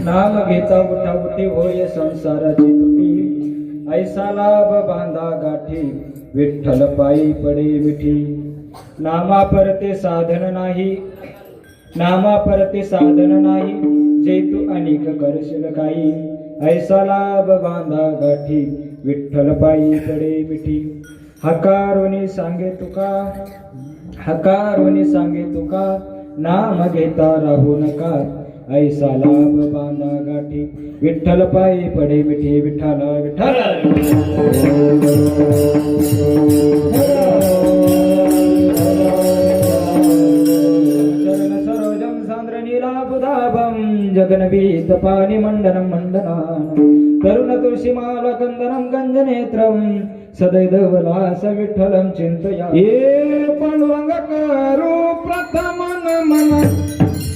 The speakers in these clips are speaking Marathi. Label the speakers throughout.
Speaker 1: नाम घेता उठाउठी होय संसाराची तुटी, ऐसा लाभ बांधा गाठी, विठ्ठल पायी पडे मिठी. नामा परते साधन नाही, नामा परते साधन नाही, जे तू अनेक करशील काही, ऐसा लाभ बांधा गाठी, विठ्ठल पायी पडे मिठी. हकारुनी सांगे तुका, हकारुनी सांगे तुका, नाम घेता राहू नका, ऐसा लाभ बांधा गाठी, विठ्ठल पायी पडे मिठी. विठ्ठल विठ्ठल चरण सरोजम सांद्र नीलाभुधाभं, जगन्वीत पाणि मंडनं मंडनानं, तरुण तुळशीमाला कंदनं गंजनेत्रं, सदैवलास विठ्ठलं चिंतया. ये पांडुरंग करू प्रथमन मन,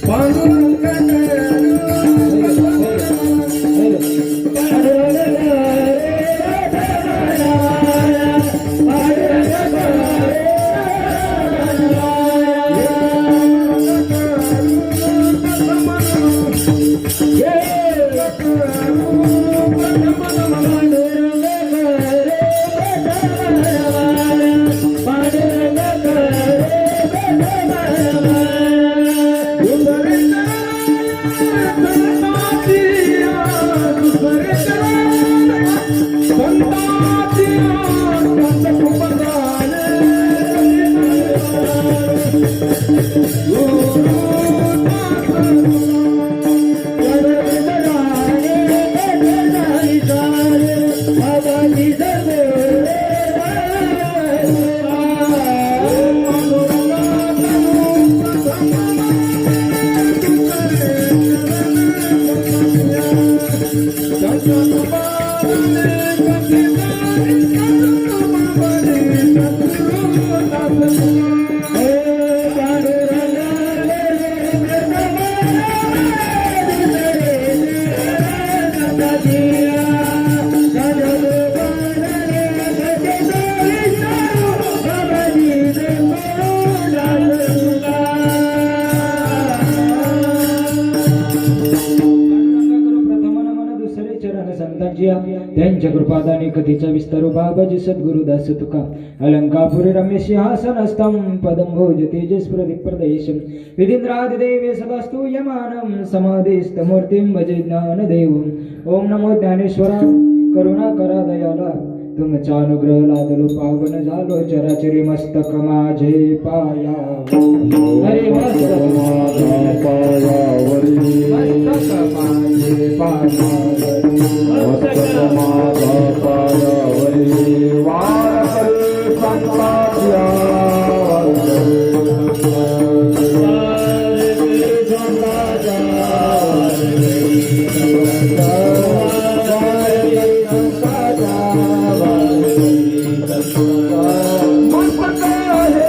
Speaker 1: पांडुरंग त्यांच्या कृपादाने कथेचा विस्तारो बाबाजी सद्गुरुदास तुका. अलंकापुरी रम्य सिंहासनस्थं पदं भोज तेजस प्रदीप प्रदेशं, विधींद्रादिदेवे सदास्तु यमानं, समाधिस्थमूर्तिं भजे ज्ञानदेवं. ओम नमो ज्ञानेश्वरा करुणाकरा दयाला, तुमचा अनुग्रह लादलो पावन झालो, चराचरी मस्तक माझे पायावरी. हरे मस्तक माझे पायावरी, मस्तक माझे पायावरी, मस्तक माझे पायावरी, वारकरी संतांच्या मस्तक आहे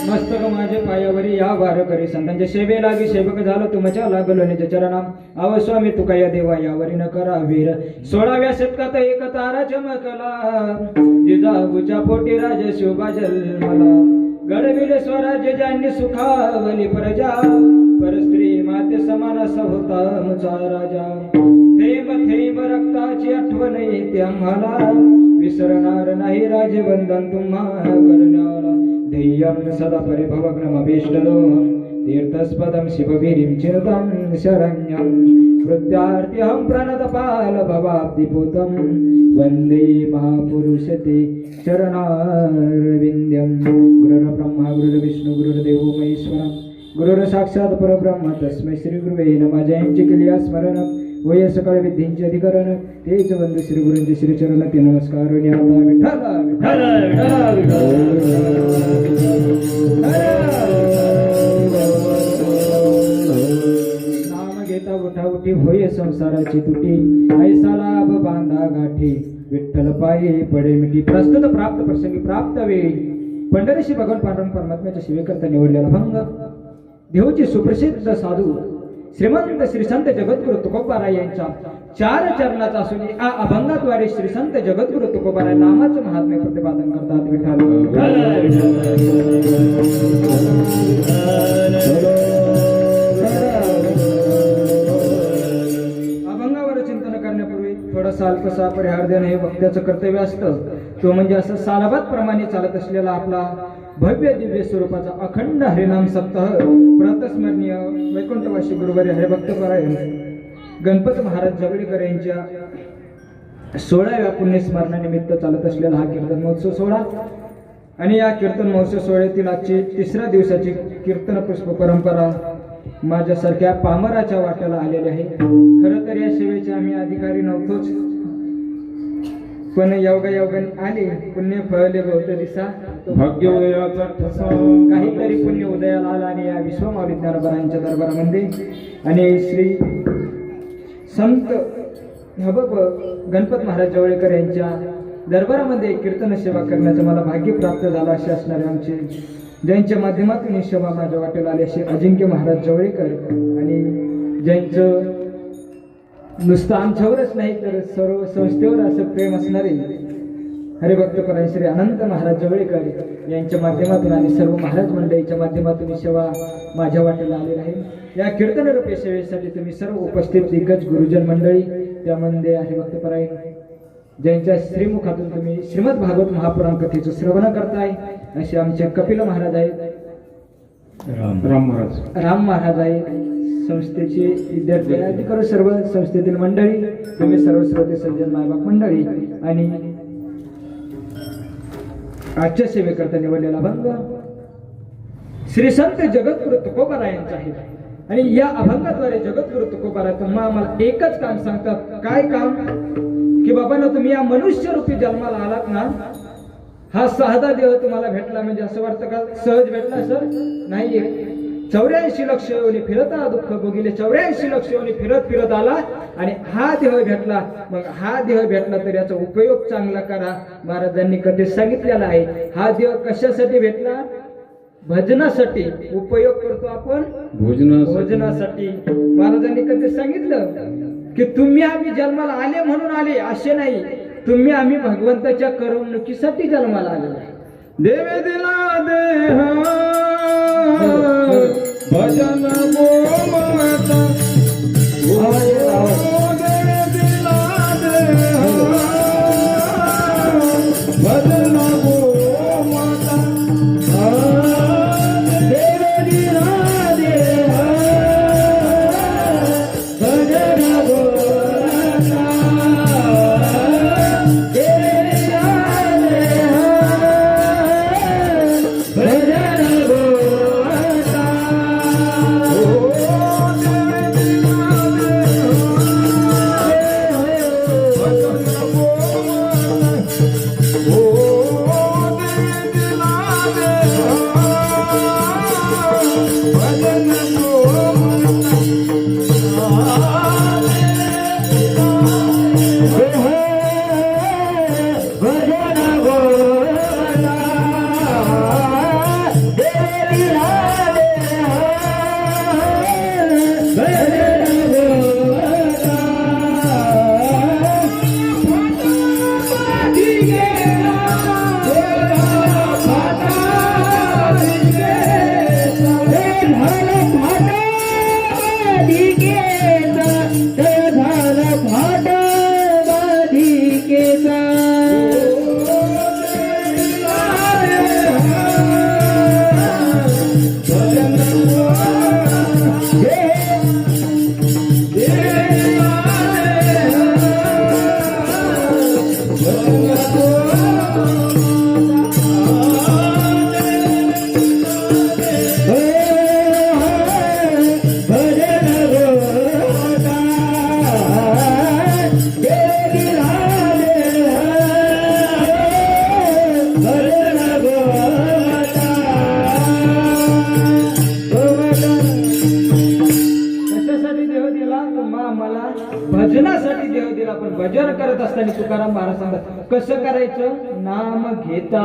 Speaker 1: मस्तक माझे पायावरी या वार करी संतांच्या सेवे लागी सेवक झालो तुमच्या लागलो निज चरणा आव स्वामी तुका या देवा यावरी न करा वीर 16व्या शतकात एक तारा चमकला जिजाऊच्या पोटी राज शोभा जन्मला गडविले स्वराज्य ज्यांनी सुखावली प्रजा पर स्त्री माते समान असा होता मुचा राजा थेंब थेंब रक्ताची आठवण येते आम्हाला विसरणार नाही राजवंदन तुम्हा करण्याला ध्येयं सदा परिभवग्नमभीष्टदोहं तीर्थस्पदं शिवगिरिं चिनुतं शरण्यं कृत्यार्तिहं प्रणतपालभवाब्धिपूतं वन्दे महापुरुषते चरणारविन्द्यं गुरुर्ब्रह्मा गुरुर्विष्णू गुरुर्देवो महेश्वरः गुरुर साक्षात परब्रह्म तस्मै श्री गुरुवे नमः जयंची केली स्मरण होय सकाळ विद्येचे अधिकरण तेच वंद श्री गुरुंचे श्री चरण ते नमस्कार विठ्ठल विठ्ठल नाम घेता उठा उठी होय संसाराची तुटी ऐसा लाभ बांधा गाठी विठ्ठल पायी पडे मिठी प्रस्तुत प्राप्त प्रसंगी प्राप्त वेळी पंढरीशी भगवान पांडुरंग परमात्म्याच्या सेवेकरता निवडलेला भंग देवचे सुप्रसिद्ध साधू श्रीमंत श्री संत जगद्गुरु तुकोबाराय यांच्या 4 चरणाचा असून या अभंगाद्वारे श्री संत जगद्गुरु तुकोबाराय नामाचे महात्म्य प्रतिपादन करतात विठ्ठल अभंगावर चिंतन करण्यापूर्वी थोडासा अल्पसा परिहार देणं हे वक्त्याचं कर्तव्य असतं तो म्हणजे असं सालाबाद प्रमाणे चालत असलेला आपला भव्य दिव्य स्वरूपाचा अखंड हरिनाम सप्ताह प्रातस्मरणीय वैकुंठवासी गुरुवारी हरिभक्तपरायण गणपत महाराज जवळीकर यांच्या 16व्या पुण्यस्मरणानिमित्त चालत असलेला हा कीर्तन महोत्सव सोहळा आणि या कीर्तन महोत्सव सोहळ्यातील आजची 3ऱ्या दिवसाची कीर्तन पुष्प परंपरा माझ्यासारख्या पामराच्या वाट्याला आलेली आहे. खरं तर या सेवेचे आम्ही अधिकारी नव्हतोच पण योगायोगाने आले पुण्य फळले बहुत दिसा
Speaker 2: भाग्य उदयाचा ठसा
Speaker 1: काहीतरी पुण्य उदयाला आला आणि या विश्वमावली ज्ञानोबारांच्या दरबारामध्ये आणि श्री संत गणपत महाराज जवळेकर यांच्या दरबारामध्ये कीर्तन सेवा करण्याचं मला भाग्य प्राप्त झालं असे असणारे आमचे ज्यांच्या माध्यमातून ही सेवा माझ्या वाटेला आली असे अजिंक्य महाराज जवळेकर आणि ज्यांचं नुसतं आमच्यावरच नाही तर सर्व संस्थेवर असं प्रेम असणारे हरिभक्तपरायण श्री अनंत महाराज जवळेकर यांच्या माध्यमातून आणि सर्व महाराज मंडळीच्या माध्यमातून ही सेवा माझ्या वाटेला आलेली आहे. या कीर्तनरूपी सेवेसाठी तुम्ही सर्व उपस्थित दिग्गज गुरुजन मंडळी त्यामध्ये हरिभक्तपरायण ज्यांच्या श्रीमुखातून तुम्ही श्रीमद भागवत महापुराण कथेचं श्रवण करताय असे आमचे कपिल महाराज आहेत राम महाराज आहेत संस्थेचे विद्यार्थी अधिकारी सर्व संस्थेतील मंडळी तुम्ही सर्व श्रोते सज्जन मायबाप मंडळी आणि आजच्या सेवेकरता निवडलेला भंग श्री संत जगद्गुरु तुकोबाराय यांचा आहे आणि या अभंगाद्वारे जगद्गुरु तुकोबाराय तुम्हाला आम्हाला एकच काम सांगतात. काय काम की बाबांनो तुम्ही या मनुष्य रूपी जन्माला आलात ना हा साधा देह तुम्हाला भेटला म्हणजे असं वाटतं का सहज भेटला सर नाहीये 84 लक्ष योनी फिरता दुःख भोगिले 84 लक्ष योनी फिरत आला आणि हा देह भेटला. मग हा देह भेटला तर याचा उपयोग चांगला करा. महाराजांनी कधीच सांगितलेला आहे हा देह कशासाठी भेटला भजनासाठी उपयोग करतो आपण भोजनासाठी. महाराजांनी कधीच सांगितलं की तुम्ही आम्ही जन्माला आले म्हणून आले असे नाही तुम्ही आम्ही भगवंताच्या करमणुकीसाठी जन्माला आले.
Speaker 2: देवे दिला देह भजन मोमता देवे दिला देह भजन मोमता देवे दिला देह भजन मोमता भजन
Speaker 1: कशासाठी देव दिला तर मला भजनासाठी देव दिला. पण भजन करत असताना तुकाराम महाराज सांगतात कसं करायचं. नाम घेता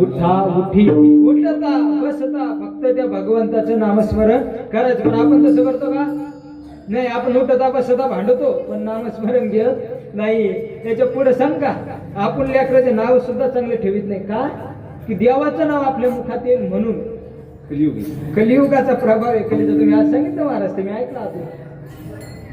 Speaker 1: उठा उठी उठता बसता फक्त त्या भगवंताचं नामस्मरण करायचं. पण आपण तसं करतो का. नाही, आपण उठता बसता भांडतो पण नामस्मरण घेत नाही. त्याच्या पुढे सांग का आपण लेकराचे नाव सुद्धा चांगले ठेवीत नाही का की देवाचं नाव आपल्या मुखात येईल म्हणून. कलियुगाचा प्रभाव आहे. कलियुग तुम्ही आज सांगितलं महाराज तुम्ही ऐकला आता.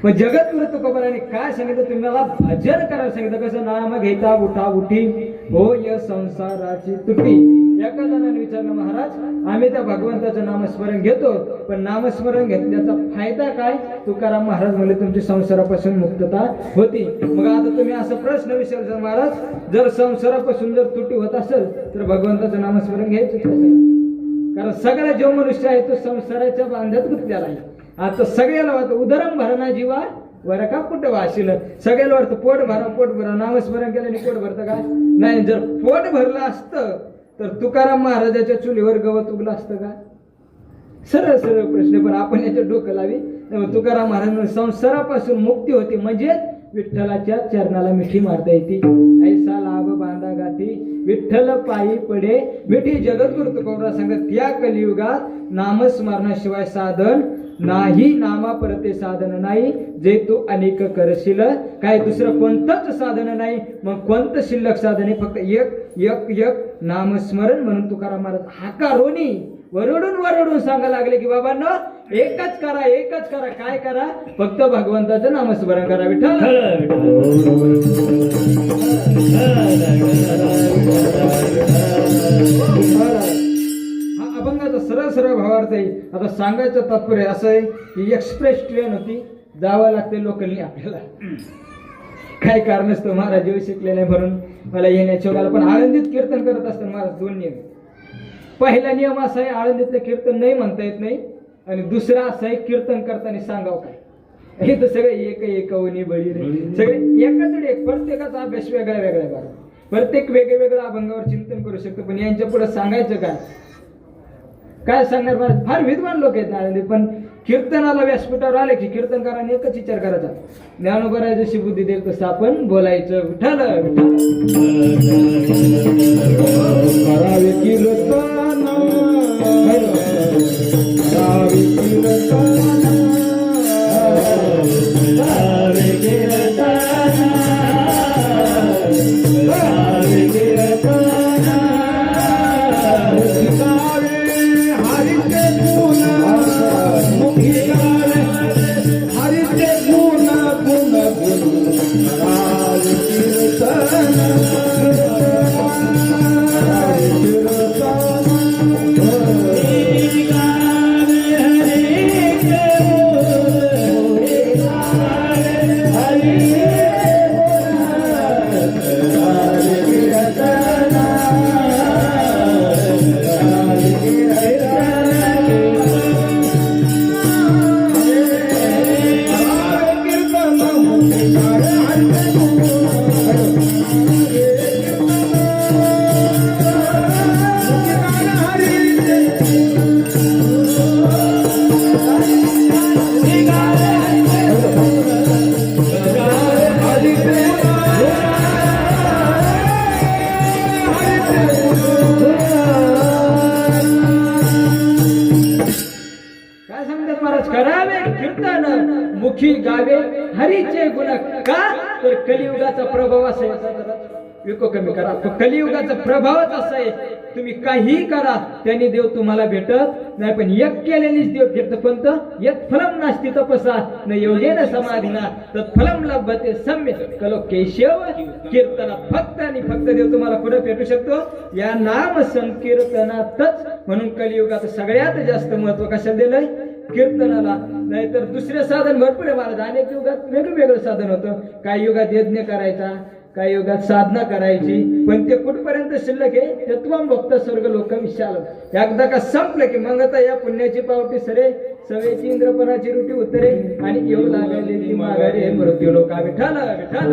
Speaker 1: मग जगद्गुरु तुकोबाराने काय सांगितलं तुम्हाला भजन करायला सांगितलं. कसं नाम घेता उठा उठी होय संसाराची तुटी. एका जणाने विचारलं महाराज आम्ही त्या भगवंताचं नामस्मरण घेतो पण नामस्मरण घेतल्याचा फायदा काय. तुकाराम महाराज म्हणले तुमची संसारापासून मुक्तता होती. मग आता तुम्ही असा प्रश्न विचारला महाराज जर संसारापासून जर तुटी होत असेल तर भगवंताचं नामस्मरण घ्यायचं कसं. कारण सगळा जो मनुष्य आहे तो संसाराच्या बांध्यात गुंतलेला आहे. आता सगळ्याला वाटतं उदरम भरणा जीवा वर का कुठं वाशिल. सगळ्याला वाटतं पोट भरा नामस्मरण केल्याने पोट भरतं का. नाही, जर पोट भरलं असतं तर तुकाराम महाराजाच्या चुलीवर गवत उगलं असतं का. सरळ सरळ प्रश्न. पण आपण याच्या डोकं लावी. तुकाराम महाराज संसारापासून मुक्ती होती म्हणजे विठ्ठलाच्या चरणाला मिठी मारता येते. ऐसा लाभ बांधा गाठी विठ्ठल पायी पडे मिठी. जगद्गुरु तुकोबरा सांगत त्या कलियुगात नामस्मरणाशिवाय साधन नाही. नामा परते साधन नाही जे तू अनेक करशील. काय दुसरं कोणतंच साधन नाही. मग कोणतं शिल्लक साधन आहे. फक्त एक एक एक नामस्मरण. म्हणून तुकाराम महाराज हाकारोनी वरडून सांगायला लागले की बाबांनो एकच करा. काय करा. फक्त भगवंताचं नामस्मरण करा. विठ्ठल हा अभंगाचा सरळ भावार्थ आहे. आता सांगायचं तात्पर्य असं आहे की एक्सप्रेस ट्रेन होती जावं लागते लोकलनी आपल्याला. काय कारण असतं महाराज जेव्हा शिकले नाही म्हणून मला येण्याच्या वेळेला. पण आळंदीत कीर्तन करत असताना महाराज दोन नियम. पहिला नियम असा आहे आळंदीतलं कीर्तन नाही म्हणता येत नाही. आणि दुसरा असा आहे कीर्तन करताना सांगावं काय. हे तर सगळे एकवनी बळी सगळे एकाच एक. प्रत्येकाचा अभ्यास वेगळा बरं. प्रत्येक वेगवेगळ्या अभंगावर चिंतन करू शकतो. पण यांच्या पुढे सांगायचं काय सांगणार महाराज. फार विद्वान लोक आहेत आळंदीत. पण कीर्तनाला व्यासपीठावर आले की कीर्तनकारांनी एकच विचार करायचा. ज्ञानोबराय जशी बुद्धी देईल तसं आपण बोलायचं. विठ्ठल
Speaker 2: करावे कीर्तन करावे कीर्तन करावे कीर्तन करावे कीर्तन हरिते गुण मुखी गावे हरिते गुण गुण गुण करावे कीर्तन
Speaker 1: मुखी गावे हरीचे गुण. का तर कलियुगाचा प्रभाव असा विको कमी करा. कलियुगाचा प्रभावच असा आहे, तुम्ही काहीही करा त्यांनी देव तुम्हाला भेटत नाही. पण एक केलेलीच देव भेटत. पण एक फलम नास्ती तपसा न योगेन समाधीना तत्फलम लभते सम्य कलो केशव कीर्तना. फक्त आणि फक्त देव तुम्हाला पुढे भेटू शकतो या नाम संकीर्तनातच. म्हणून कलियुगात सगळ्यात जास्त महत्व कशाला दिलंय? कीर्तनाला. नाहीतर दुसरे साधन भरपूर आहे महाराज. अनेक युगात वेगळं साधन होतं. काही युगात यज्ञ करायचा, काही युगात साधना करायची. पण ते कुठपर्यंत शिल्लक आहे? तत्वम भक्त स्वर्ग लोक विशाल. एकदा का संपलं की मग आता या पुण्याची पावटी सरे, सवेची इंद्रपणाची रुटी उतरे आणि येऊ लागलेली माघारी मृत्यू लोका. विठाल विठाल.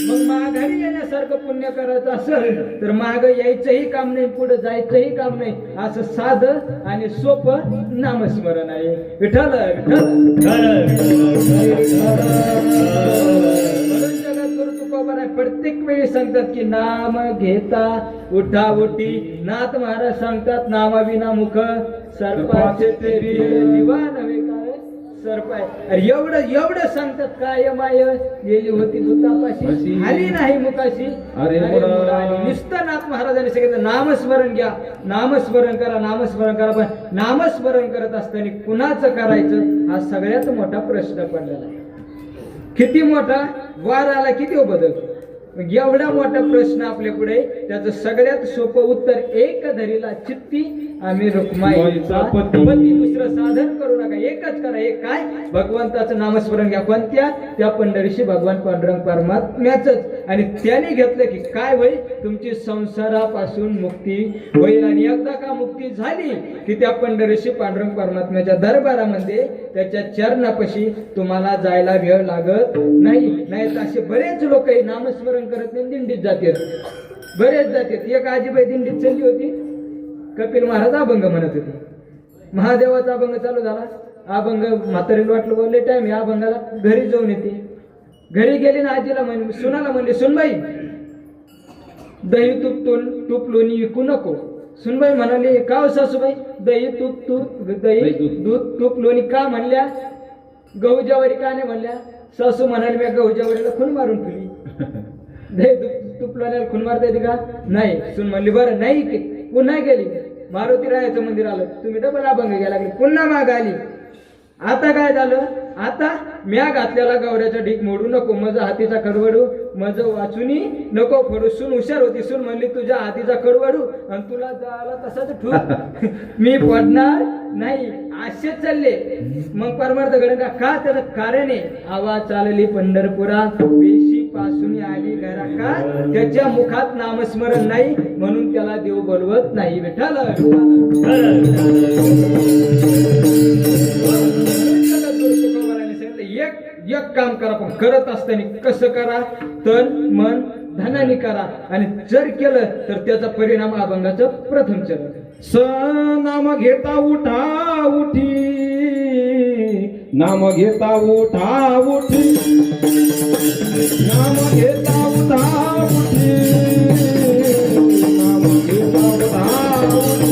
Speaker 1: मग माघारी येण्यासारखं पुण्य करायचं असेल तर माग यायचंही काम नाही, पुढे जायचंही काम नाही. असं साधं आणि सोपं नामस्मरण आहे. विठाल विठाल. प्रत्येक वेळी सांगतात की नाम घेता उठा उठी. नाथ महाराज सांगतात नामाविना मुख सर्पाचे ते जीवा नव्हे काय सर्प आहे. अरे एवढं सांगतात. काय माय गेली होती दुतापाशी आली नाही मुखाशी. अरे नुसतं नाथ महाराजांनी सांगितलं नामस्मरण घ्या, नामस्मरण करा, नामस्मरण करा. पण नामस्मरण करत असताना कुणाचं करायचं हा सगळ्यात मोठा प्रश्न पडलेला आहे. किती मोठा वार आला किती बदलतो. एवढा मोठा प्रश्न आपल्या पुढे. त्याचं सगळ्यात सोपं उत्तर एक धरीला चित्ती आम्ही रुक्माईचा पती. दुसरं साधन करू नका, एकच करा. एक काय? भगवंताचं नामस्मरण घ्या. कोणत्या? त्या पंढरीशी भगवान पांडुरंग परमात्म्याच. आणि त्याने घेतलं की काय होईल? तुमची संसारापासून मुक्ती होईल. आणि एकदा का मुक्ती झाली की त्या पंढरीशी पांडुरंग परमात्म्याच्या दरबारामध्ये त्याच्या चरणापाशी तुम्हाला जायला वेळ लागत नाही. नाहीत असे बरेच लोक नामस्मरण करत नाही, दिंडीत जातात. बरेच जातात. एक आजीबाई दिंडीत चालली होती. कपिल महाराज अभंग म्हणत होते. महादेवाचा अभंग चालू झाला. अभंग म्हातारीला वाटलं बोलले टाइम या अभंगाला, घरी जाऊन येते. घरी गेली ना आजीला सुनाला म्हणले सुनबाई दही तूप लोणी विकू नको. सुनबाई म्हणाली का हो सासूबाई? दही दूध तूप लोणी का म्हणल्या? गहू ज्वारी का नाही म्हणल्या? सासू म्हणाली मी गहू ज्वारीला खून मारून ठेवली. दही तूप लोण्याला खून मारता येते का? नाही. सुन म्हणली बरं नाही. की पुन्हा गेली मारुती रायाचं मंदिर आलं. तुम्ही डबल अभंग घ्यायला लागले. पुन्हा माग आली. आता काय झालं? आता म्या घातलेला गवऱ्याचा ढीक मोडू नको, माझा हातीचा कडवडू मज वाचुनी नको फोडू. सून हुशार होती. सून म्हणली तुझ्या हातीचा कडवडू आणि तुला जायला तसाच ठू मी पडणार नाही. असे चालले. मग परमार्थ घडण का? त्याचं कारण आहे आवाज चालली पंढरपुरा वेशी पासून आली घरा का? त्याच्या मुखात नामस्मरण नाही म्हणून त्याला देव बोलवत नाही. विठाल एक काम करा. पण करत असताना कसं करा? तन मन धनाने करा. आणि जर केलं तर त्याचा परिणाम अभंगाचं प्रथम चरण.
Speaker 2: स नाम घेता उठा उठी, नाम घेता उठा उठी, नाम घेता उठा उठी, नाम घेता उठा उठी.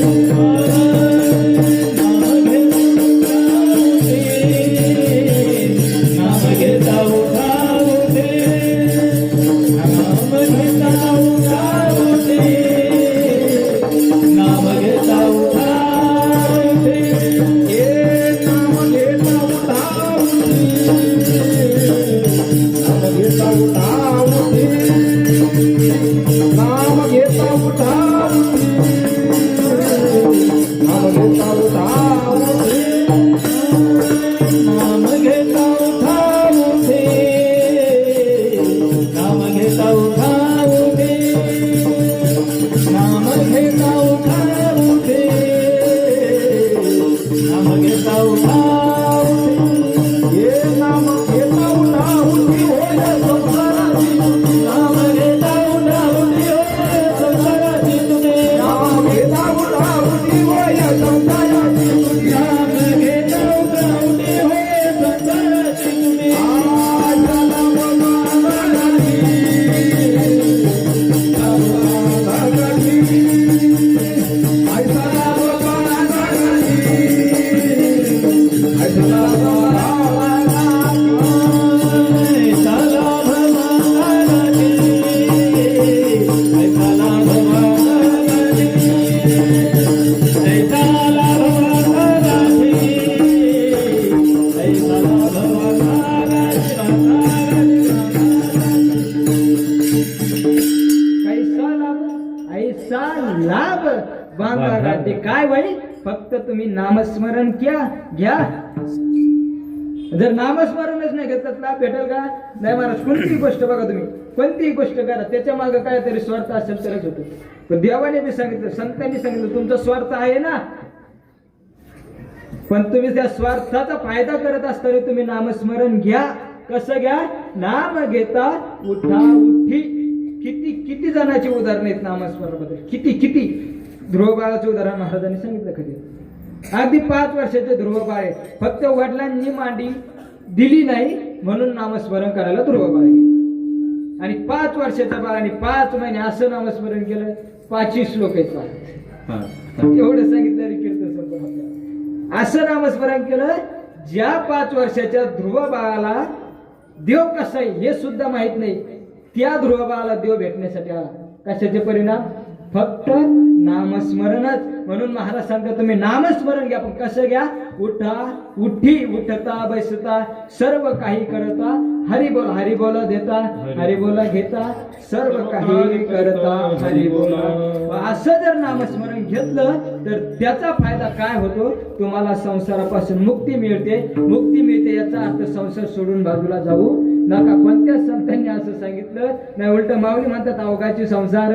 Speaker 1: काय होईल? फक्त तुम्ही नामस्मरण घ्या. जर नामस्मरणच नाही घेतलं तर लाभ भेटेल का? नाही महाराज. कोणतीही गोष्ट बघा, तुम्ही कोणतीही गोष्ट करा, त्याच्या मागे काय तरी स्वार्थ असेल तरच होतो. पण देवाने बी सांगितलं, संतांनी सांगितलं, तुमचा स्वार्थ आहे ना, पण तुम्ही त्या स्वार्थाचा फायदा करत असताना तुम्ही नामस्मरण घ्या. कसं घ्या? नाम घेता उठा उठी. किती जणांची उदाहरण आहेत नामस्मरणाबद्दल, किती. ध्रुव बाळाचं उदाहरण महाराजांनी सांगितलं कधी. अगदी 5 वर्षाचे ध्रुव बाळ आहे, फक्त वडिलांनी मांडी दिली नाही म्हणून नामस्मरण करायला ध्रुव बाळ गेले. आणि 5 वर्षाच्या बाळाने 5 महिने असं नामस्मरण केलं. 25 श्लोक आहेत एवढं सांगितलं कीर्तन संपन्न. असं नामस्मरण केलं, ज्या 5 वर्षाच्या ध्रुव बाळाला देव कसा आहे हे सुद्धा माहित नाही, त्या ध्रुव बाळाला देव भेटण्यासाठी आला. कशाचे परिणाम? फक्त नामस्मरणच. म्हणून महाराज सांगतात तुम्ही नामस्मरण घ्या. पण कसं घ्या? उठा उठी, उठता बसता सर्व काही करता हरी बोला देता, हरी बोला घेता, सर्व काही करता हरी बोला. असं जर नामस्मरण घेतलं तर त्याचा फायदा काय होतो? तुम्हाला संसारापासून मुक्ती मिळते. याचा अर्थ संसार सोडून बाजूला जाऊ नका. कोणत्याच संतांनी असं सांगितलं नाही. उलट माऊली म्हणतात, अवघाची संसार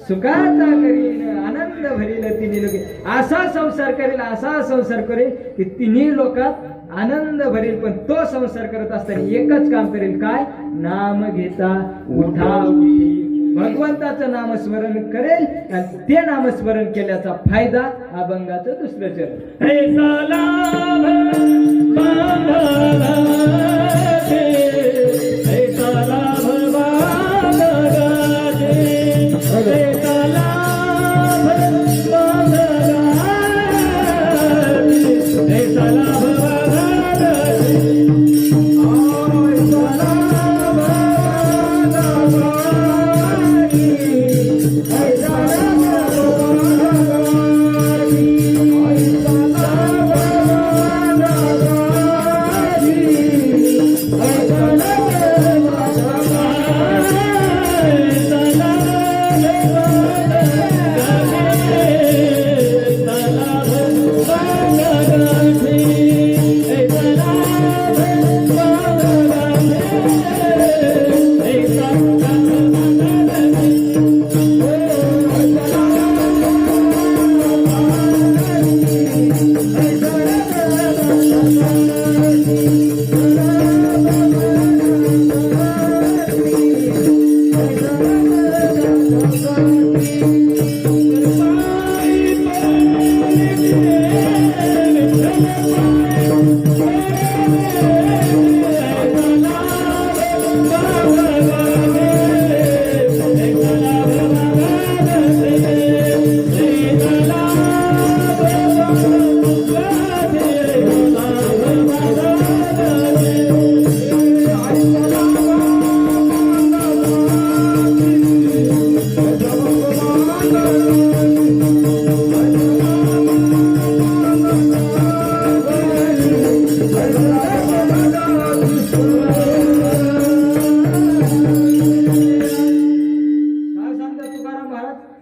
Speaker 1: सुखाचा करील, आनंद भरील तिन्ही लोके. असा संसार करेल की तिन्ही लोकात आनंद भरेल. पण तो संसार करत असताना एकच काम करेल, काय? नाम घेता उठा उठी, भगवंताचं नामस्मरण करेल. आणि ते नामस्मरण केल्याचा फायदा अभंगाचं दुसरं चरण.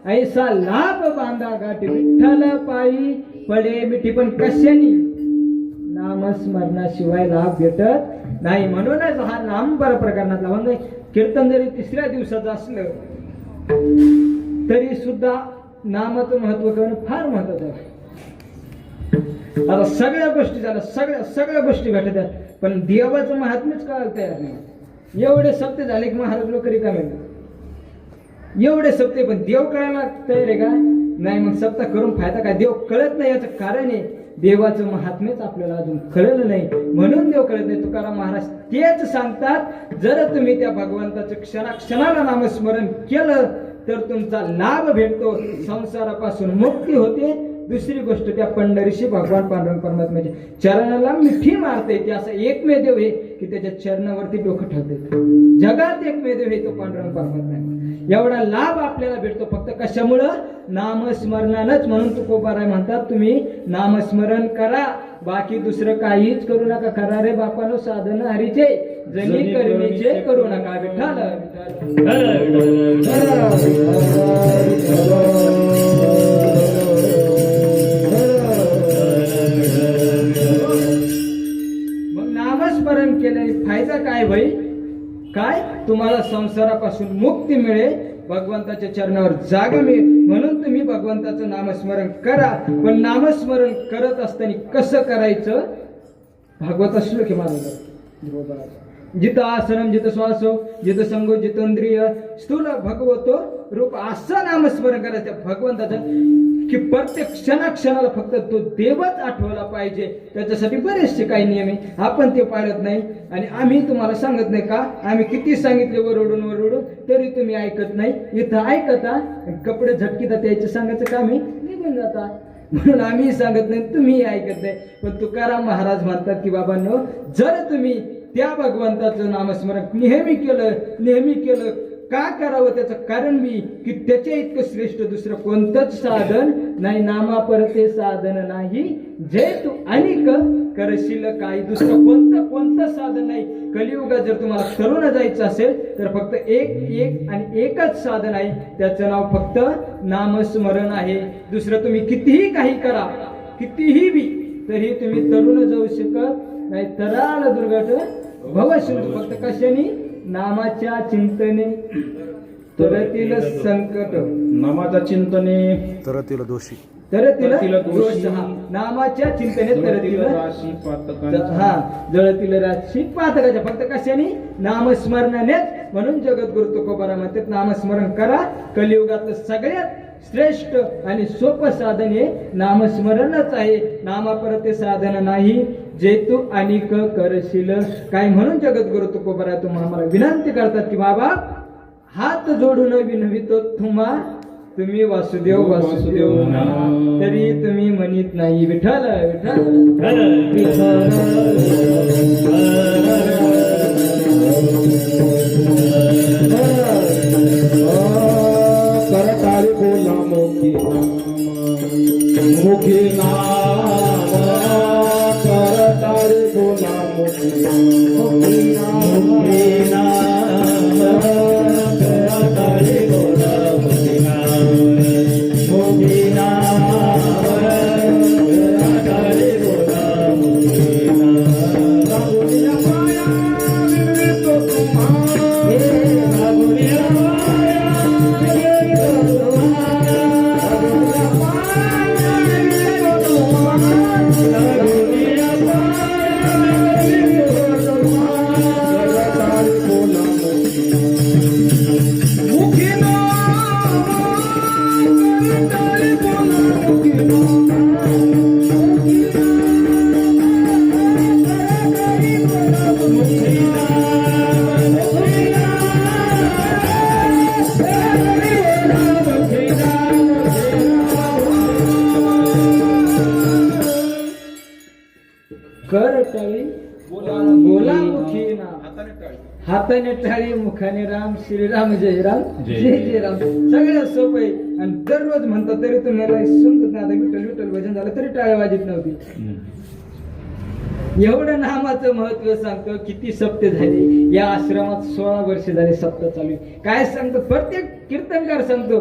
Speaker 1: ऐसा लाभ बांधा गाठी, विठ्ठल पायी पडे मिठी. पण कशानी? नामस्मरणाशिवाय लाभ भेटत नाही. म्हणूनच हा नामपर प्रकरणातला म्हणजे कीर्तन जरी 3ऱ्या दिवसाचं असलं तरी सुद्धा नामाचं महत्व करणं फार महत्वाचं आहे. आता सगळ्या गोष्टी झाल्या, सगळ्या गोष्टी घटतात, पण देवाचं महात्म्यच कळायला तयार नाही. एवढे सत्य झाले की महाराज लोक रिकामे, एवढे सत्य, पण देव कळायला तयार आहे का? नाही. मग सत्ता करून फायदा काय? देव कळत नाही याचं कारण आहे देवाचं महात्म्यच आपल्याला अजून कळलं नाही, म्हणून देव कळत नाही. तुकाराम महाराज तेच सांगतात, जर तुम्ही त्या भगवंताचं क्षणाला नामस्मरण केलं तर तुमचा लाभ भेटतो, संसारापासून मुक्ती होते. दुसरी गोष्ट, त्या पंढरीशी भगवान पांडुरंग परमात्म्याच्या चरणाला मिठी मारता येते. असा एकमेव देव आहे की त्याच्या चरणावरती डोकं ठेवते. जगात एकमेव देव आहे तो पांडुरंग परमात्मा. एवढा लाभ आपल्याला भेटतो फक्त कशामुळं? नामस्मरणानच. म्हणून तुकोबाराय म्हणतात, तुम्ही नामस्मरण करा, बाकी दुसरं काहीच करू नका. करा रे बापानो साधन हरीचे, जनी करणीचे करू नका. विठ्ठल काय तुम्हाला संसारापासून मुक्ती मिळेल, भगवंताच्या चरणावर जागा मिळेल, म्हणून तुम्ही भगवंताचं नामस्मरण करा. पण नामस्मरण करत असताना कसं करायचं? भागवत श्लोक महाराज, जिथं आसनम जिथं श्वासो जिथं संगो जितेंद्रिय स्थूल भगवतो रूप, असं नामस्मरण करायचं भगवंताचं की प्रत्येक क्षणाला फक्त तो देवच आठवला पाहिजे. त्याच्यासाठी बरेचसे काही नियम आहे, आपण ते पाळत नाही. आणि आम्ही तुम्हाला सांगत नाही का? आम्ही किती सांगितले वरडून तरी तुम्ही ऐकत नाही. इथं ऐकता, कपडे झटकीता त्याचं सांगायचं काम आहे, निघून जाता. म्हणून आम्ही सांगत नाही, तुम्ही ऐकत नाही. पण तुकाराम महाराज म्हणतात की बाबांनो, जर तुम्ही त्या भगवंताचं नामस्मरण नेहमी केलं, का करावं? त्याचं कारण मी की त्याच्या इतकं श्रेष्ठ दुसरं कोणतंच साधन नाही. नामापरते साधन नाही, जे तू अनेक करशील काही. दुसरं कोणतं साधन नाही. कलियुगात जर तुम्हाला तरुण जायचं असेल तर फक्त एकच साधन आहे, त्याचं नाव फक्त नामस्मरण आहे. दुसरं तुम्ही कितीही काही करा, कितीही बी, तरी तुम्ही तरुण जाऊ शकत नाही. तराळ दुर्घट भवशुद्ध, फक्त कशाने? नामाच्या चिंतने तरतील संकट,
Speaker 2: नामाच्या चिंतने
Speaker 3: तरतील दोषी,
Speaker 1: तरतील दोष. नामाच्या चिंतने तरतील
Speaker 2: राशी
Speaker 1: हा जळतील राशी पातकाच्या, फक्त कशाने? नामस्मरणानेच. म्हणून जगद्गुरु तुकोबारा म्हणतात, नामस्मरण करा. कलियुगातलं सगळ्यात श्रेष्ठ आणि सोपं साधन हे नामस्मरणच आहे. नामापरते साधन नाही, जे तू अनेक करशील काय. म्हणून जगद्गुरु तुकोबारा तुम्हाला विनंती करतात की बाबा, हात जोडून विनवितो तुम्ही वासुदेव म्हणा, तरी तुम्ही म्हणत नाही विठ्ठल
Speaker 2: करताळी बोला मुखी नाम, करताळी बोला मुखी
Speaker 1: करताळी बोला मुखी ना, हाताने टाळी मुखाने राम, श्रीराम जय राम जय राम. सगळ्यात सोपं आहे. आणि दररोज म्हणतात तरी तुम्हाला समजत नाही. आता विठ्ठल भजन झालं तरी टाळ्या वाजत नव्हती. एवढं नामाचं महत्व सांगतो. किती सप्ते झाली या आश्रमात? 16 वर्ष झाले सप्ताह चालू. काय सांगतो? प्रत्येक कीर्तनकार सांगतो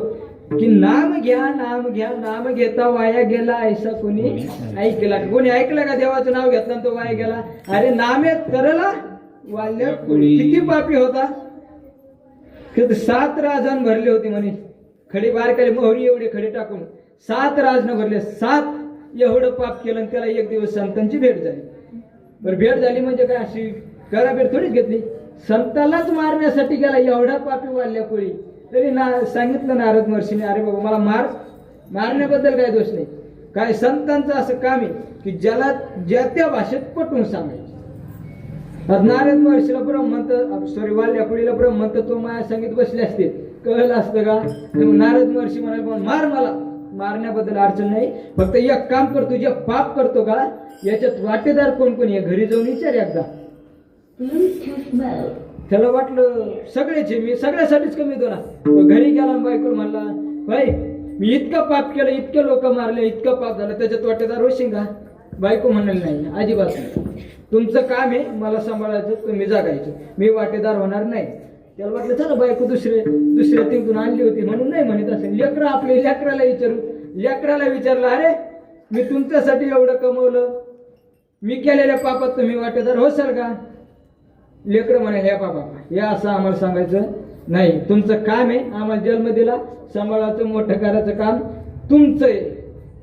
Speaker 1: की नाम घ्या, नाम घेता वाया गेला ऐसा कोणी ऐकला? कोणी ऐकलं का? देवाचं नाव घेतलं तो वाया गेला. अरे नामे तरला वाल्या कोणी. किती पापी होता? 7 राजन भरले होते म्हणे, खडी बारकाली मोहरी एवढे खडे टाकून 7 राजन भरले. 7 एवढं पाप केलं आणि त्याला एक दिवस संतांची भेट झाली. बरं, भेट झाली म्हणजे काय अशी करा भेट थोडीच घेतली. संतांनाच मारण्यासाठी गेला एवढा पापी वाल्या कोळी. तरी सांगितलं नारद महर्षीने, अरे बाबा मला मारण्याबद्दल काही दोष नाही. काय संतांचं असं काम आहे की ज्याला ज्या त्या भाषेत पटवून सांगायचं. नारद महर्षीला ब्रह्मंत वाल्या कोळीला ब्रह्मंत तो माया संगीत बसले असते, कळलं असतं का? नारद महर्षी म्हणाले मार, मला मारण्याबद्दल अडचण नाही. फक्त एक काम करतो, जे पाप करतो का याच्यात वाटेदार कोण कोण आहे घरी जाऊन विचार एकदा. त्याला वाटलं सगळेचे, मी सगळ्यासाठीच कमी होतो ना. तो घरी गेला बायको म्हणला, बाई मी इतकं पाप केलं, इतके लोक मारले, इतकं पाप झालं, त्याच्यात वाटेदार होशील का? बायको म्हणाली नाही, अजिबात नाही. तुमचं काम आहे मला सांभाळायचं, तुम्ही जागायचं, मी वाटेदार होणार नाही. त्याला वाटलं चला बायको दुसऱ्या तिथून आणली होती म्हणून नाही म्हणत असेल. लेकरं आपले लेकराला विचारलं, अरे मी तुमच्यासाठी एवढं कमवलं, मी केलेल्या पापात तुम्ही वाटेदार होसाल का? लेकरं म्हणाले, हे बाबा हे असं आम्हाला सांगायचं नाही, तुमचं काम आहे, आम्हाला जन्म दिला, सांभाळायचं, मोठं करायचं काम तुमचं आहे.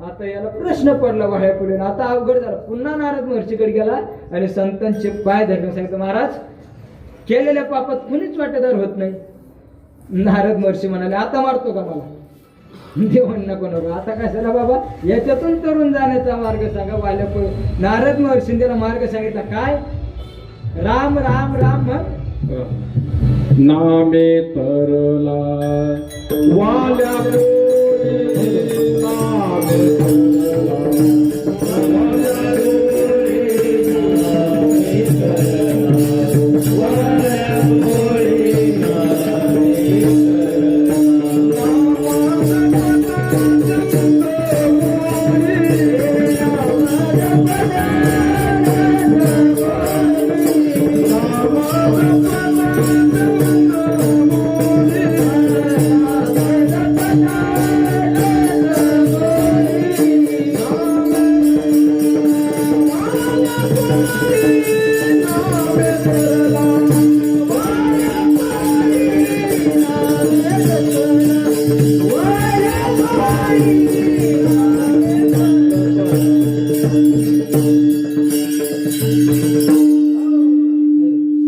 Speaker 1: आता याला प्रश्न पडला वाह्या पुढे, आता अवघड झाला. पुन्हा नारद महर्षीकडे गेला आणि संतांचे पाय धरून सांगितलं, महाराज केलेल्या पापात कुणीच वाटेदार होत नाही. नारद महर्षी म्हणाले, आता मारतो का मला? देव नको नको, आता कशाला बाबा, याच्यातून तरुण जाण्याचा मार्ग सांगा. वाल्या पुढे नारद महर्षीने त्याला मार्ग सांगितला, काय? राम राम राम
Speaker 2: नामे तरला वाल्या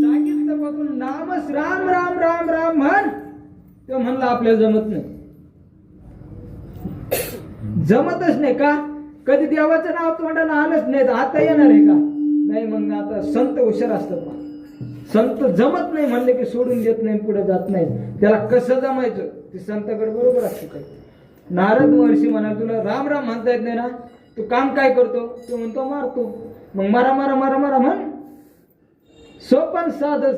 Speaker 1: सांगितलं बघून नामच राम राम राम राम म्हण. तो म्हणला आपल्याला जमत नाही, जमतच नाही का? कधी देवाचं नाव तोंडाला आलंच नाही, आता येणार आहे का? नाही. मग आता संत हुशार असतात ना, संत जमत नाही म्हणले की सोडून देत नाही, पुढे जात नाही. त्याला कसं जमायचं ते संताकडे बरोबर असतं. नारद महर्षी म्हणाल, तुला राम राम म्हणता येत नाही ना, तू काम काय करतो? तो म्हणतो मारतो. मग मारा मारा मारा मारा म्हण, सोपन साधच.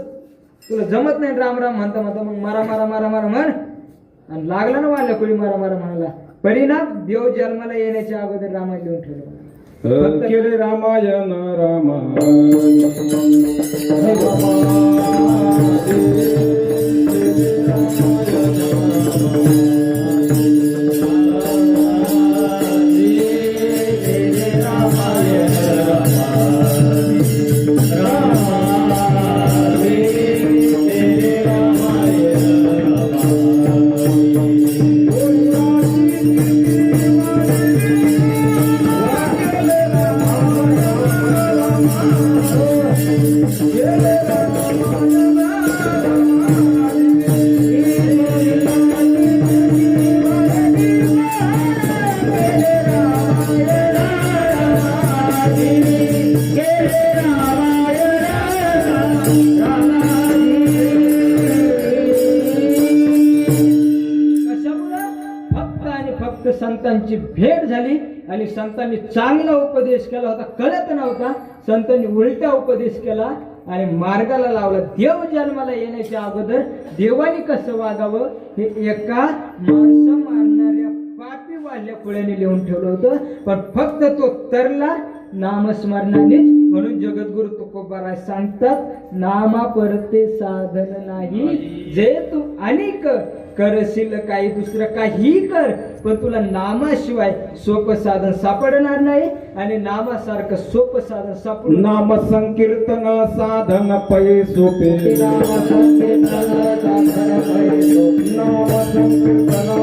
Speaker 1: तुला जमत नाही राम राम म्हणता म्हणता, मग मारा मारा मारा मारा म्हण. आणि लागला ना वाल्या कोणी मारा मारा म्हणाला. परिणाम देव जन्माला येण्याच्या अगोदर रामायण लिहून ठेवलं.
Speaker 2: केले रामायण
Speaker 1: संतांची भेट झाली आणि संतांनी चांगला उपदेश केला होता, कळत नव्हता. संतांनी उलटा उपदेश केला आणि मार्गाला लावला. देव जन्माला येण्याच्या अगोदर देवानी कसं वागावं हे एका माणसं मारणाऱ्या पापी वाढल्या फुल्याने लिहून ठेवलं होतं. पण फक्त तो तरला नामस्मरणानेच. म्हणून जगद्गुरु तुकोबाराय सांगतात, नामा परते साधन नाही, जे तू अनेक करशील काही दुसरं काही कर, पण तुला नामाशिवाय सोपं साधन सापडणार नाही. आणि नामासारखं सोपं साधन सापड
Speaker 2: नाम संकीर्तन साधन पै सोपे.
Speaker 1: नाम संकीर्तन साधन पै सोपे.
Speaker 2: नाम संकीर्तन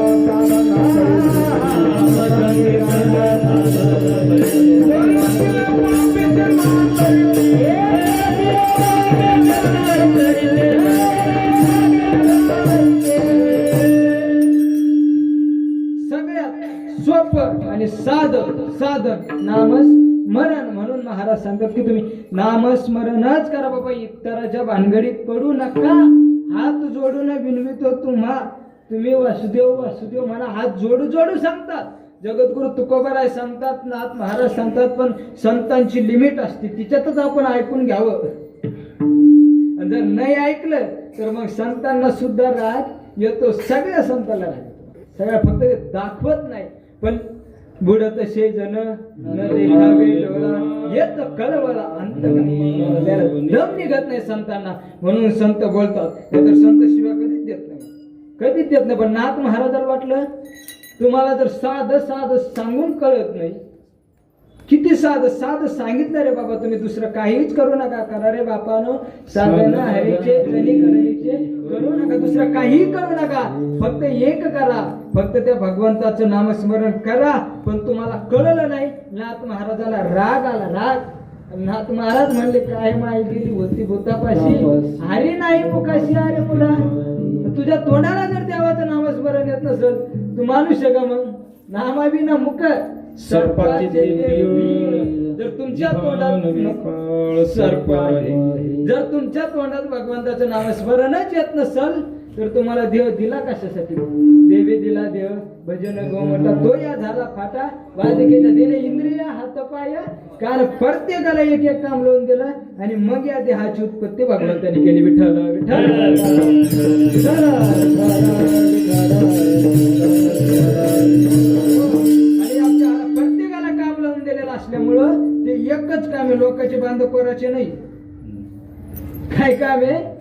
Speaker 1: सगळ्यात सोपं आणि साधन नामस्मरण. म्हणून महाराज सांगतात की तुम्ही नामस्मरणच करा बाबा, इतराच्या भानगडीत पडू नका. हात जोडून विनवितो तुम्ही वासुदेव वासुदेव म्हणा. हात जोडू सांगतात जगद्गुरु तुकोबाराय सांगतात, नाथ महाराज सांगतात. पण संतांची लिमिट असते, तिच्यातच आपण ऐकून घ्यावं. जर नाही ऐकलं तर मग संतांना सुद्धा राग येतो. सगळ्या संतांना राग येतो, सगळ्या फक्त दाखवत नाही. पण बुडत शे जन न देखावे डोळा, येत कळवला अंत दम निघत नाही संतांना. म्हणून संत बोलतात, तर संत शिवाय कधीच देत नाही. पण नाथ महाराजाला वाटलं, तुम्हाला जर साधं सांगून कळत नाही किती साधं साधं सांगितलं रे बाबा, तुम्ही दुसरं काहीच करू नका. करा रे बापानो साधन हरीचे जनी करायचे, करू नका दुसरं काही करू नका. फक्त एक करा, फक्त त्या भगवंताचं नामस्मरण करा. पण तुम्हाला कळलं नाही, नाथ महाराजाला राग आला, राग. नाथ महाराज म्हणले काय माय गेली होती भूतापाशी, हरी नाही मुखाशी. अरे मुला, तुझ्या तोंडाला जर देवाचं नामस्मरण येत नसेल, तू मनुष्य का मग? नामाविना मुख सर्पाचे जर तुमच्या तोंडात सर्प आहे, जर तुमच्या तोंडात भगवंताचं नामस्मरणच येत नसल, तर तुम्हाला देव दिला कशासाठी? देवे दिला देव भजन गो म्हटला तो या झाला फाटा. वाजकेच्या दिले इंद्रिय हात पाय कान, प्रत्येकाला एक एक काम लावून दिलं आणि मग या देहाची उत्पत्ती भगवंताने केली. विठ्ठल विठ्ठल. आणि आपल्या प्रत्येकाला काम लावून दिलेलं असल्यामुळं ते एकच काम आहे, लोकांचे बांध कोराचे नाही. काय काम आहे?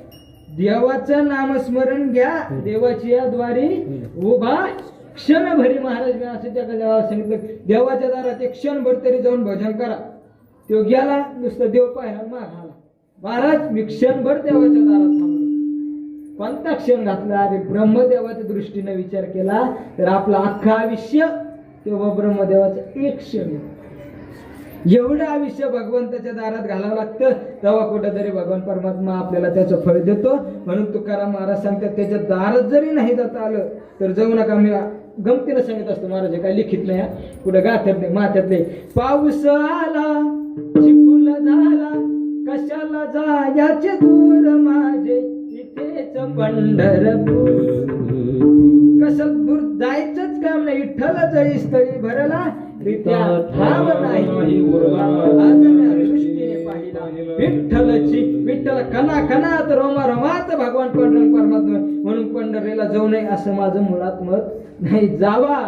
Speaker 1: देवाचं नामस्मरण घ्या, देवाची या द्वारी उभा क्षणभरी. महाराज मी असं त्या सांगितलं, देवाच्या दारात एक क्षणभर तरी जाऊन भजन करा. तो गेला नुसतं देव पाहिला माग आला. महाराज मी क्षणभर देवाच्या दारात थांबलो. कोणता क्षण घातला? अरे ब्रह्मदेवाच्या दृष्टीने विचार केला तर आपलं अख्खं आयुष्य तेव्हा ब्रह्मदेवाचं एक क्षण. एवढं आयुष्य भगवंताच्या दारात घालावं लागतं, तेव्हा कुठेतरी भगवान परमात्मा आपल्याला त्याचं फळ देतो. म्हणून तुकाराम महाराज सांगतात, त्याच्या दारात जरी नाही जाता आलं तर जाऊ नका. मी गमतीनं सांगत असतो, महाराज काय लिखित नाही, कुठं गाथ्यात नाही माथ्यात नाही. पाऊस आला चिखल झाला, कशाला जायचे दूर माझे, इथेच पंढरपूर. कसं दूर जायचंच काम नाही, विठ्ठलाच्या स्थळी भरला ठाव नाही उरला. आज मी दृष्टीने पाहिला विठ्ठलाची, विठ्ठल कणा कणात रोमा रोमात भगवान पांडुरंग परमात्मा. म्हणून पंढरीला जाऊ नये असं माझं मुळात मत नाही. जावा,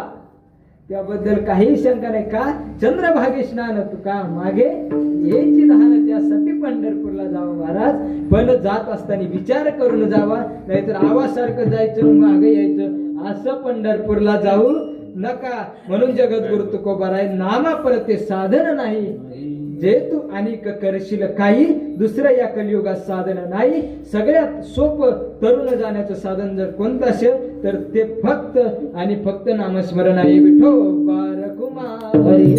Speaker 1: त्याबद्दल काही शंका नाही. का? चंद्रभागे स्नान तुका मागे यायची धान, त्यासाठी पंढरपूरला जावं महाराज. पण जात असताना विचार करून जावा, नाहीतर आवासारखं जायचं मागे यायचं असं पंढरपूरला जाऊ नका. म्हणून जगद्गुरु तुकोबाराय नामा परते साधन नाही, जे तू अनेक करशील काही, दुसरं या कलियुगात साधन नाही. सगळ्यात सोपं तरुण जाण्याचं साधन जर कोणतं असेल तर ते फक्त आणि फक्त नामस्मरण आहे. विठोबार कुमार हरी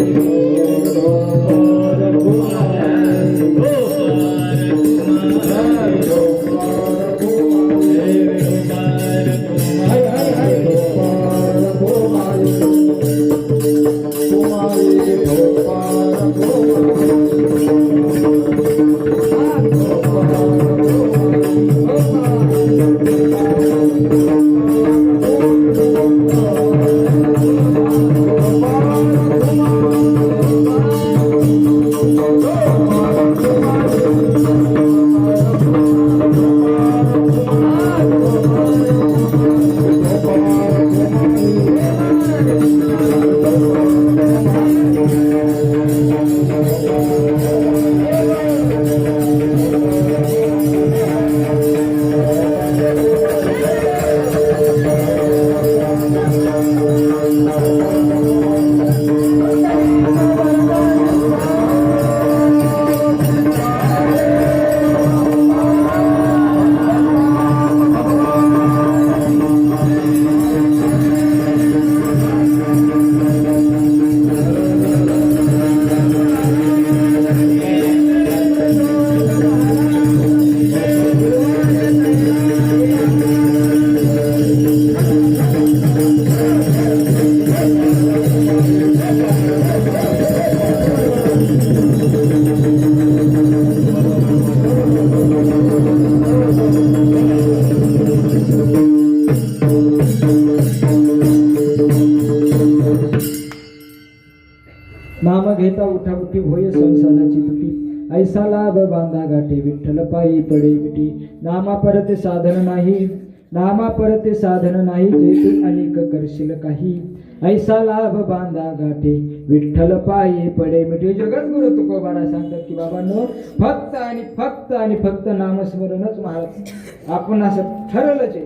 Speaker 1: नाम घेता उठा उठी होय संसाराची तुटी, ऐसा लाभ बांधा गाठी विठ्ठल पायी पडे मिठी. नामा परते साधन नाही, नामा परते साधन नाही, जे तू अनेक करशील काही, ऐसा लाभ बांधा गाठी विठ्ठल पायी पडे मिठी. जगद्गुरु तुकोबारा सांगतात की बाबांनो, फक्त आणि फक्त आणि फक्त नामस्मरणच महाराज. आपण असं ठरवलंच आहे,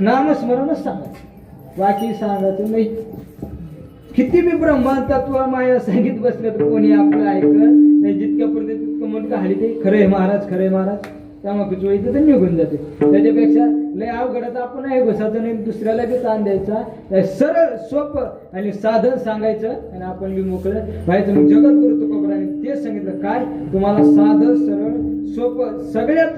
Speaker 1: नामस्मरणच सांगायचं, बाकी सांगायचं नाही.
Speaker 3: किती बी ब्रह्मांड तत्व माया सांगित बसलं तर कोणी आपलं ऐकत नाही. जितक्या पुरते तितकं म्हणून हल्ली ते खरंय महाराज खरंय महाराज त्यामुळे चोळीचं तर निघून जाते. त्याच्यापेक्षा लय अवघडात आपण आहे घुसाचं नाही दुसऱ्याला बी ताण द्यायचा. सरळ सोपं आणि साधन सांगायचं आणि आपण बी मोकळं व्हायचं. मग जगद्गुरु तुकोबराने तेच सांगितलं काय तुम्हाला साधं सरळ सोपं सगळ्यात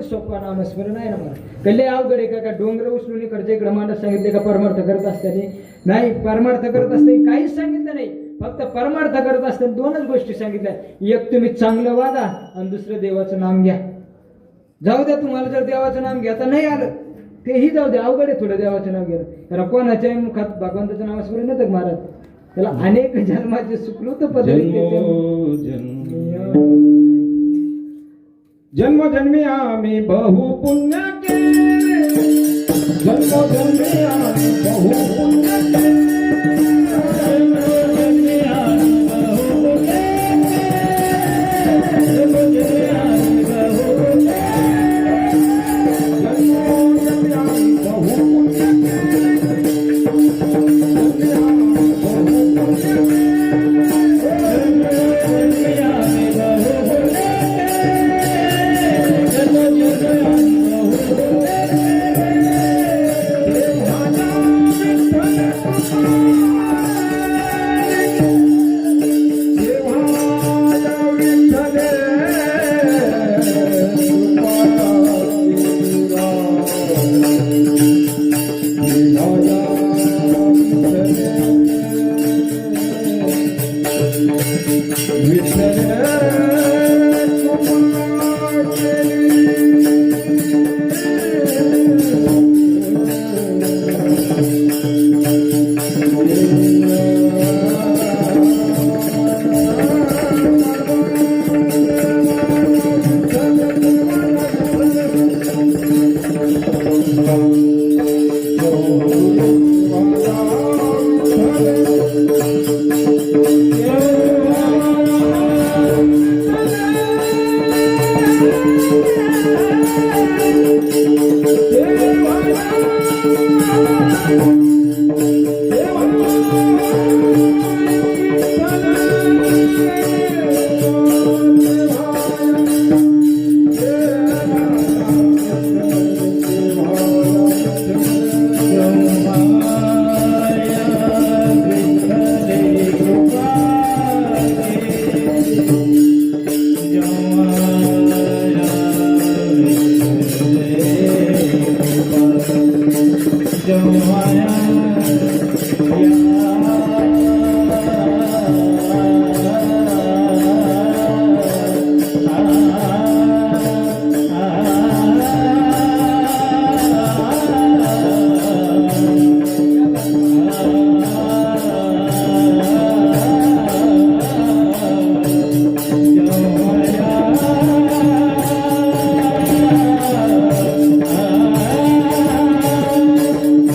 Speaker 3: सोपं नामस्मरण आहे ना मला. कल्ले अवघड आहे का डोंगर उचलून इकडच्या इकडे मांडत सांगितले का परमार्थ करत असताना नाही. परमार्थ करत असताना काहीच सांगितलं नाही. फक्त परमार्थ करत असताना दोनच गोष्टी सांगितल्या. एक तुम्ही चांगलं वागा आणि दुसरं देवाचं नाम घ्या. जाऊ द्या तुम्हाला जर देवाचं नाम घेता नाही आलं तेही जाऊ द्या. अवघड आहे थोडं देवाचं नाम घेणं. त्याला कोणाच्याही मुखात भगवंताचं नाव स्मरण येतं महाराज. त्याला अनेक जन्माचे सुकृत
Speaker 2: जन्मोजन्मी आम्ही बहु पुण्य केले, जन्मोजन्मी आम्ही बहु पुण्य केले, जन्मोजन्मी आम्ही बहु पुण्य केले, जन्मोजन्मी आम्ही बहु पुण्य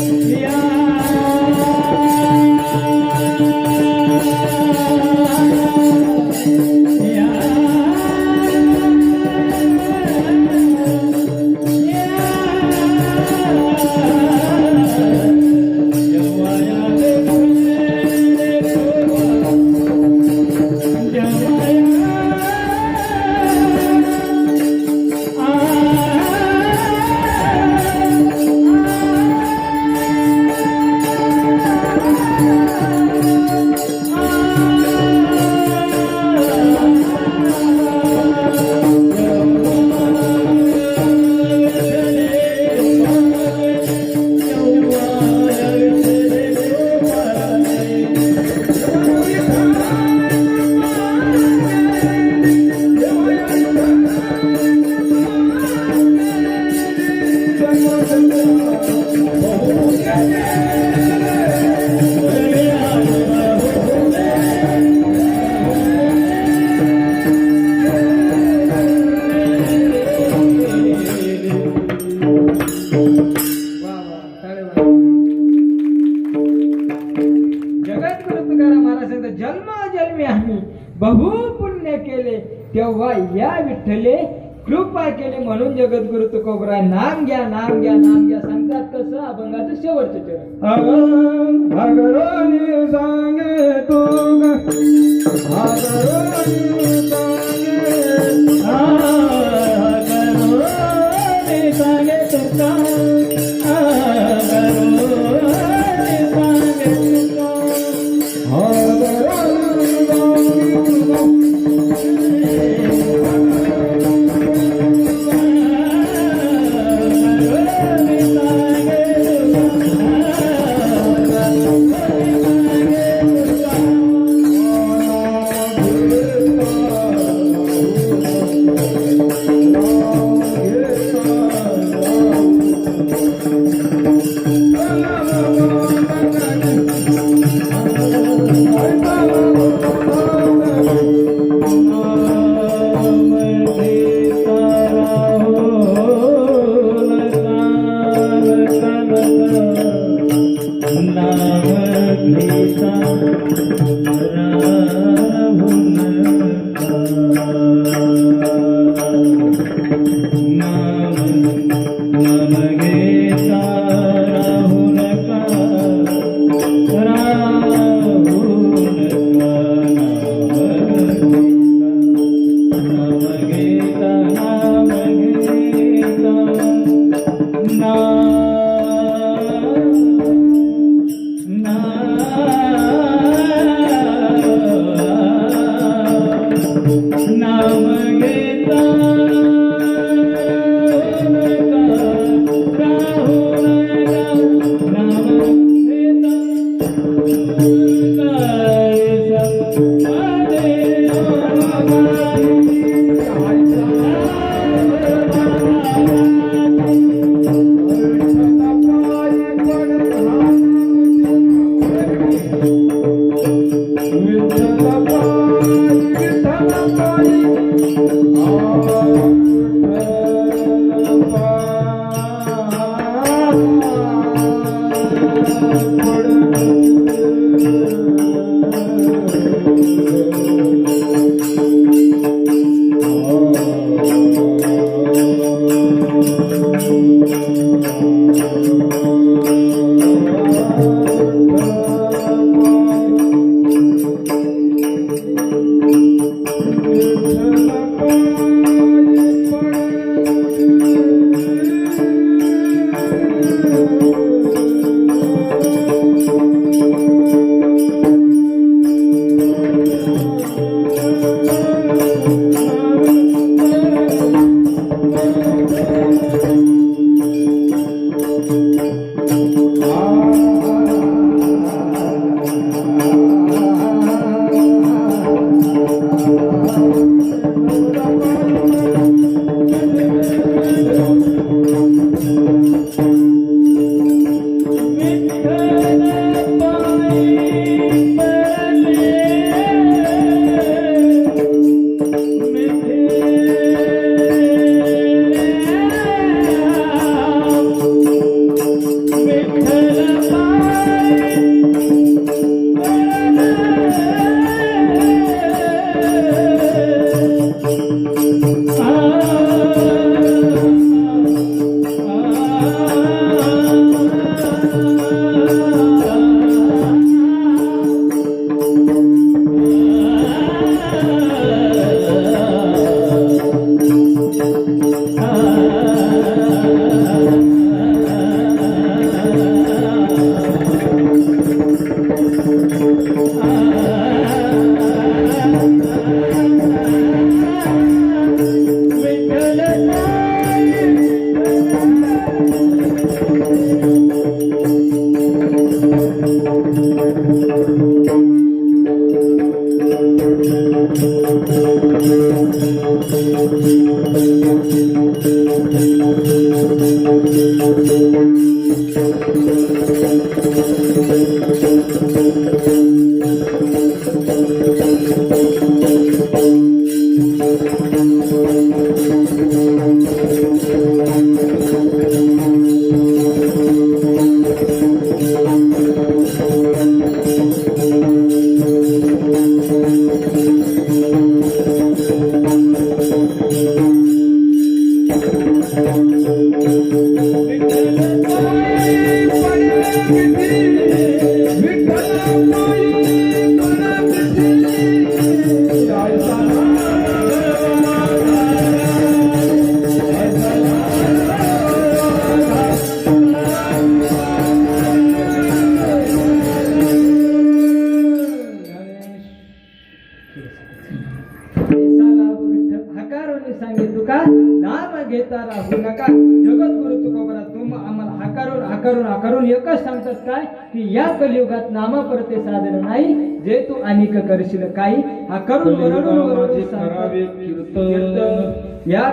Speaker 2: केले, जन्मोजन्मी आम्ही बहु पुण्य
Speaker 3: जन्मी आम्ही बहु पुण्य केले तेव्हा या विठ्ठले कृपा केले म्हणून जगद्गुरु तुकोबराय नाम घ्या नाम घ्या नाम घ्या सांगतात कसं अभंगाचं शेवटचं चरण
Speaker 2: हगरोनी सांगे तू हगरोनी सांगे तुका
Speaker 3: हकारोनी सांगितलं का नाम घेता राहू नका. जगद्गुरु तुकोबरा तुम आम्हाला हकारून हकारून हकारून एकच सांगतात काय की या कलियुगात नामापरते साधन नाही, जे तू अनेक करशील काही. हकारून वरडून
Speaker 2: करावे कीर्तन.
Speaker 3: या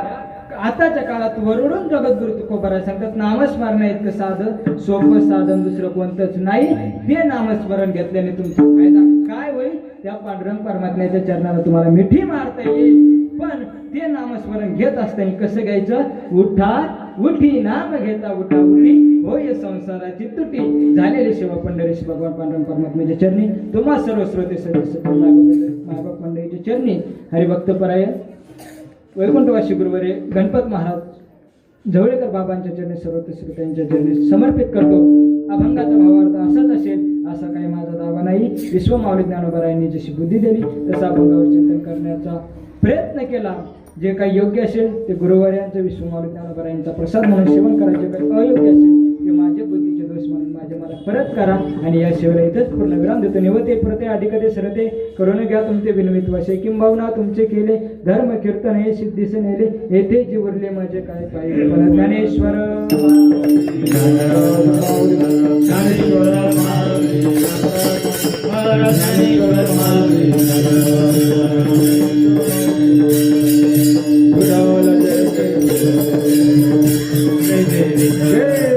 Speaker 3: आताच्या काळात वरडून जगद्गुरु तुकोबरा सांगतात नामस्मरण इतकं साधं सोपं साधन दुसरं कोणतंच नाही. ते नामस्मरण घेतल्याने तुमचा फायदा काय होईल, त्या पांडुरंग परमात्म्याच्या चरणाला तुम्हाला मिठी मारता येईल. पण ते नामस्मरण घेत असताना कसं घ्यायचं, उठा उठी नाम घेता उठा उठी होय संसाराची तुटी. झालेली सेवा पंढरीश भगवान पांडुरंग परमात्म्याच्या चरणी, तुम्हा सर्व श्रोते सदस्य मायबाप मंडळीच्या चरणी हरिभक्तपरायण वैकुंठवासी गुरुवरे गणपत महाराज जवळेकर बाबांच्या चरणी सर्व श्रोत्यांच्या चरणी समर्पित करतो. अभंगाचा भावार्थ असाच असेल असा काही माझा दावा नाही. विश्वमाऊली ज्ञानोबरायांनी जशी बुद्धी दिली तसा अभंगावर चिंतन करण्याचा प्रयत्न केला. जे काही योग्य असेल ते गुरुवर्यांचं विश्वमाऊली ज्ञानोबरायांचा प्रसाद म्हणून सेवन करा. जे काही अयोग्य असेल ते माझ्या बुद्धीचे दोष म्हणून माझे मला परत करा. आणि या शिवाय इथंच पूर्ण विराम देतो. निवते प्रते अधिकते सरते करून घ्या तुमचे विनमित वशे किंबहुना तुमचे केले धर्म कीर्तन हे सिद्धीस नेले येथे जे उरले माझे काय पाहिजे. ज्ञानेश्वर
Speaker 2: जय